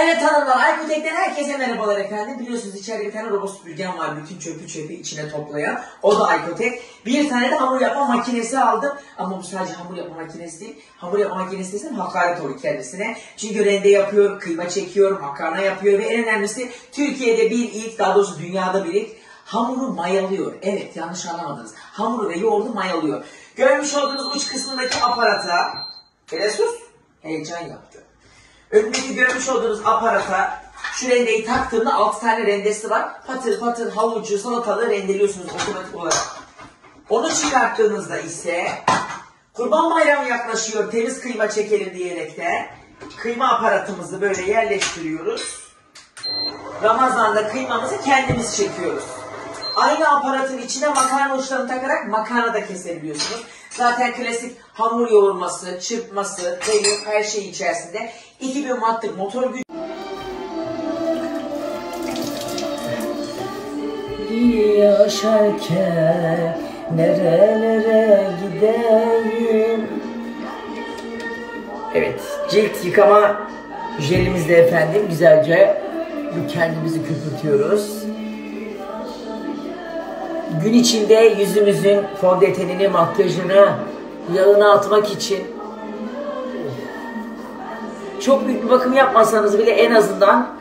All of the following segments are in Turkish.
Evet hanımlar, Aykotek'ten herkese merhabalar efendim. Biliyorsunuz içeride bir tane robot süpürgen var, bütün çöpü içine toplayan. O da Aykotek. Bir tane de hamur yapma makinesi aldım. Ama bu sadece hamur yapma makinesi değil. Hamur yapma makinesi desem hakaret olur kendisine. Çünkü rende yapıyor, kıyma çekiyor, makarna yapıyor ve en önemlisi Türkiye'de bir ilk, daha doğrusu dünyada bir ilk, hamuru mayalıyor. Evet, yanlış anlamadınız. Hamuru ve yoğurdu mayalıyor. Görmüş olduğunuz uç kısmındaki aparata, sus, heyecan yaptı. Önündeki görmüş olduğunuz aparata şu rendeyi taktığımda 6 tane rendesi var. Patır patır havucu, salatalığı rendeliyorsunuz otomatik olarak. Onu çıkarttığınızda ise Kurban Bayramı yaklaşıyor, temiz kıyma çekelim diyerek de kıyma aparatımızı böyle yerleştiriyoruz. Ramazan'da kıymamızı kendimiz çekiyoruz. Aynı aparatın içine makarna uçlarını takarak makarna da kesebiliyorsunuz. Zaten klasik hamur yoğurması, çırpması, teyip her şey içerisinde 2000 wattlık motor gücü. Yaşarken nerelere gideyim. Evet, cilt yıkama jelimizle efendim güzelce kendimizi köpürtüyoruz. Gün içinde yüzümüzün fondötenini, makyajını, yağını atmak için çok büyük bir bakım yapmasanız bile en azından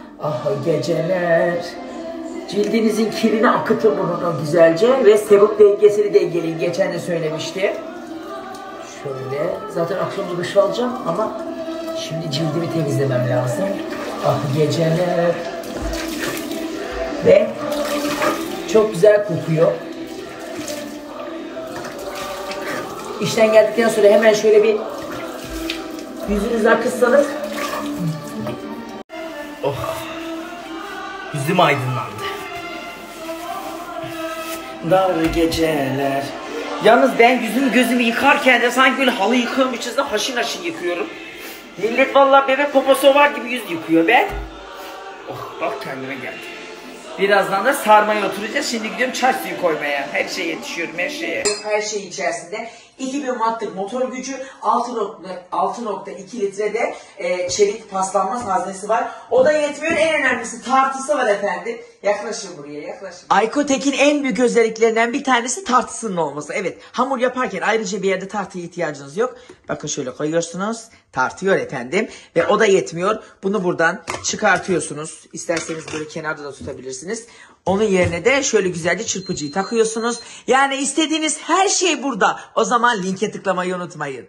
geceler cildinizin kirini akıtın bununla güzelce ve sebum dengesini dengeleyin. Geçen de söylemiştim. Şöyle zaten akşam duş alacağım ama şimdi cildimi temizlemem lazım. Geceler ve çok güzel kokuyor. İşten geldikten sonra hemen şöyle bir yüzünüzü akıtsanız yüzüm aydınlandı. Dar geceler. Yalnız ben yüzümü gözümü yıkarken de sanki böyle halı yıkıyormuşçasına haşin haşin yıkıyorum. Millet vallahi bebek poposu var gibi yüz yıkıyor ben. Bak kendime geldim. Birazdan da sarmaya oturacağız. Şimdi gidiyorum çay suyu koymaya. Her şeye yetişiyorum, her şeye. Her şey içerisinde 2000 wattlık motor gücü, 6.2 litrede çelik paslanmaz haznesi var. O da yetmiyor, en önemlisi tartısı var efendim. Yaklaşın buraya, yaklaşın. Aykotek'in en büyük özelliklerinden bir tanesi tartısının olması. Evet, hamur yaparken ayrıca bir yerde tartıya ihtiyacınız yok. Bakın şöyle koyuyorsunuz, tartıyor efendim. Ve o da yetmiyor. Bunu buradan çıkartıyorsunuz. İsterseniz böyle kenarda da tutabilirsiniz. Onun yerine de şöyle güzelce çırpıcıyı takıyorsunuz. Yani istediğiniz her şey burada. O zaman linke tıklamayı unutmayın.